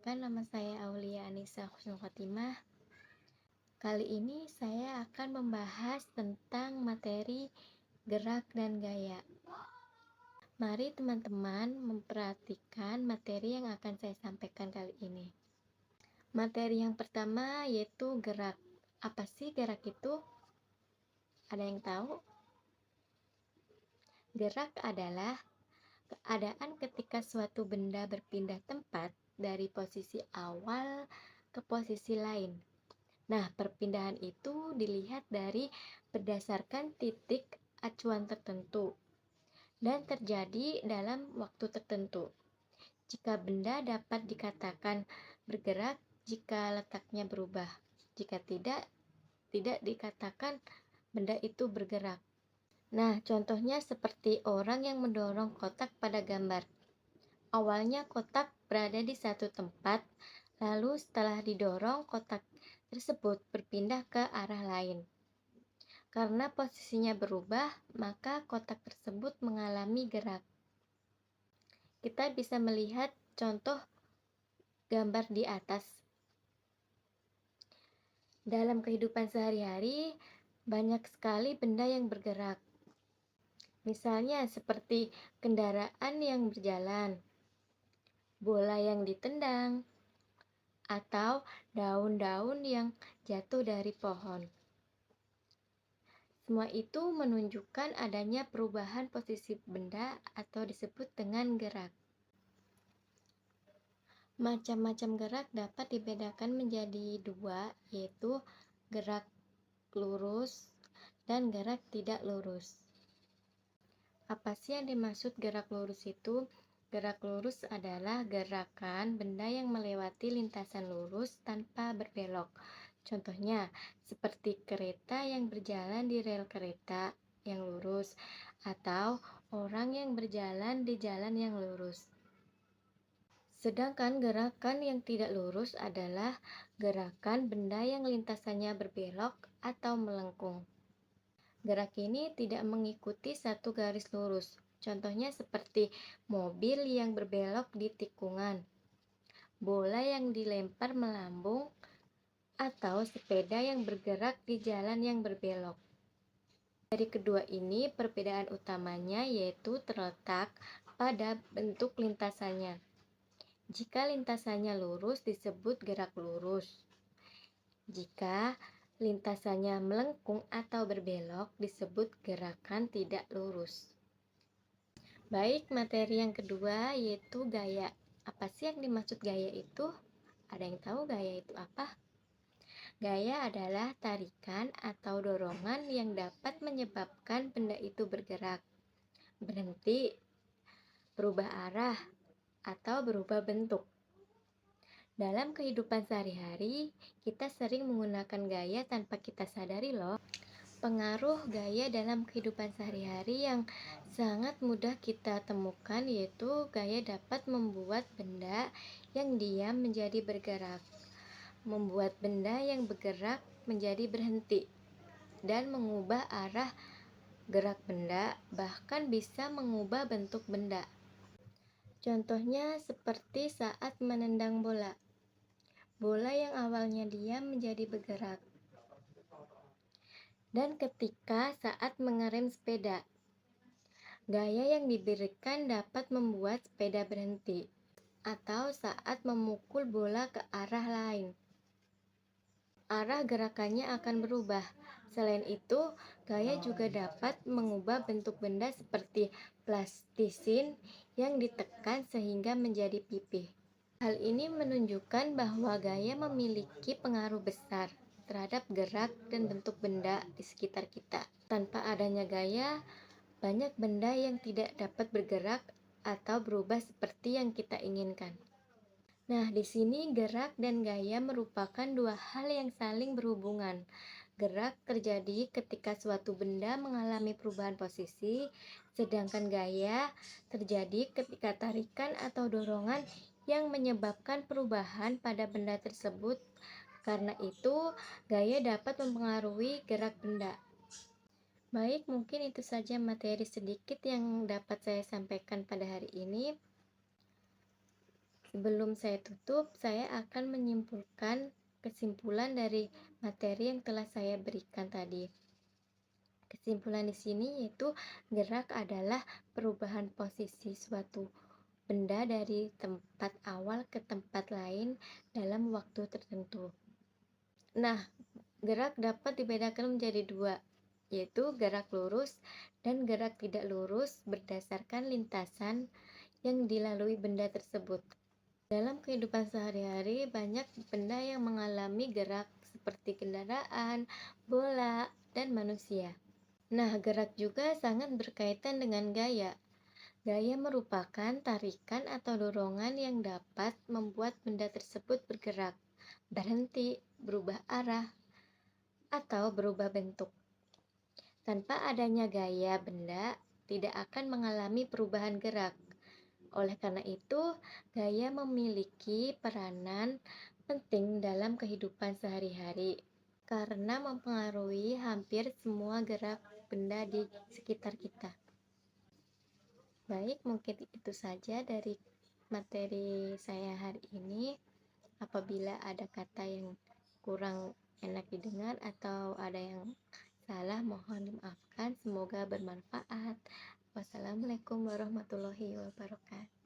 Perkenalkan, nama saya Aulia Anissa Husnul Khotimah. Kali ini saya akan membahas tentang materi gerak dan gaya. Mari teman-teman memperhatikan materi yang akan saya sampaikan kali ini. Materi yang pertama yaitu gerak. Apa sih gerak itu? Ada yang tahu? Gerak adalah keadaan ketika suatu benda berpindah tempat dari posisi awal ke posisi lain. Nah, perpindahan itu dilihat dari berdasarkan titik acuan tertentu dan terjadi dalam waktu tertentu. Jika benda dapat dikatakan bergerak jika letaknya berubah. Jika tidak dikatakan benda itu bergerak. Nah, contohnya seperti orang yang mendorong kotak pada gambar. Awalnya kotak berada di satu tempat, lalu setelah didorong kotak tersebut berpindah ke arah lain. Karena posisinya berubah, maka kotak tersebut mengalami gerak. Kita bisa melihat contoh gambar di atas. Dalam kehidupan sehari-hari, banyak sekali benda yang bergerak. Misalnya seperti kendaraan yang berjalan, bola yang ditendang, atau daun-daun yang jatuh dari pohon. Semua itu menunjukkan adanya perubahan posisi benda atau disebut dengan gerak. Macam-macam gerak dapat dibedakan menjadi dua, yaitu gerak lurus dan gerak tidak lurus. Apa sih yang dimaksud gerak lurus itu? Gerak lurus adalah gerakan benda yang melewati lintasan lurus tanpa berbelok. Contohnya, seperti kereta yang berjalan di rel kereta yang lurus, atau orang yang berjalan di jalan yang lurus. Sedangkan gerakan yang tidak lurus adalah gerakan benda yang lintasannya berbelok atau melengkung. Gerak ini tidak mengikuti satu garis lurus. Contohnya seperti mobil yang berbelok di tikungan, bola yang dilempar melambung, atau sepeda yang bergerak di jalan yang berbelok. Dari kedua ini, perbedaan utamanya yaitu terletak pada bentuk lintasannya. Jika lintasannya lurus disebut gerak lurus. Jika lintasannya melengkung atau berbelok disebut gerakan tidak lurus. Baik, materi yang kedua yaitu gaya. Apa sih yang dimaksud gaya itu? Ada yang tahu gaya itu apa? Gaya adalah tarikan atau dorongan yang dapat menyebabkan benda itu bergerak, berhenti, berubah arah, atau berubah bentuk. Dalam kehidupan sehari-hari, kita sering menggunakan gaya tanpa kita sadari loh. Pengaruh gaya dalam kehidupan sehari-hari yang sangat mudah kita temukan yaitu gaya dapat membuat benda yang diam menjadi bergerak, membuat benda yang bergerak menjadi berhenti, dan mengubah arah gerak benda, bahkan bisa mengubah bentuk benda. Contohnya seperti saat menendang bola. Bola yang awalnya diam menjadi bergerak. Dan ketika saat mengerem sepeda, gaya yang diberikan dapat membuat sepeda berhenti, atau saat memukul bola ke arah lain. Arah gerakannya akan berubah. Selain itu, gaya juga dapat mengubah bentuk benda seperti plastisin yang ditekan sehingga menjadi pipih. Hal ini menunjukkan bahwa gaya memiliki pengaruh besar terhadap gerak dan bentuk benda di sekitar kita. Tanpa adanya gaya, banyak benda yang tidak dapat bergerak atau berubah seperti yang kita inginkan. Nah, di sini gerak dan gaya merupakan dua hal yang saling berhubungan. Gerak terjadi ketika suatu benda mengalami perubahan posisi, sedangkan gaya terjadi ketika tarikan atau dorongan yang menyebabkan perubahan pada benda tersebut. Karena itu, gaya dapat mempengaruhi gerak benda. Baik, mungkin itu saja materi sedikit yang dapat saya sampaikan pada hari ini. Sebelum saya tutup, saya akan menyimpulkan kesimpulan dari materi yang telah saya berikan tadi. Kesimpulan di sini yaitu gerak adalah perubahan posisi suatu benda dari tempat awal ke tempat lain dalam waktu tertentu. Nah, gerak dapat dibedakan menjadi dua, yaitu gerak lurus dan gerak tidak lurus berdasarkan lintasan yang dilalui benda tersebut. Dalam kehidupan sehari-hari, banyak benda yang mengalami gerak seperti kendaraan, bola, dan manusia. Nah, gerak juga sangat berkaitan dengan gaya. Gaya merupakan tarikan atau dorongan yang dapat membuat benda tersebut bergerak, berhenti, berubah arah, atau berubah bentuk. Tanpa adanya gaya, benda tidak akan mengalami perubahan gerak. Oleh karena itu, gaya memiliki peranan penting dalam kehidupan sehari-hari karena mempengaruhi hampir semua gerak benda di sekitar kita. Baik, mungkin itu saja dari materi saya hari ini. Apabila ada kata yang kurang enak didengar atau ada yang salah, mohon dimaafkan. Semoga bermanfaat. Wassalamualaikum warahmatullahi wabarakatuh.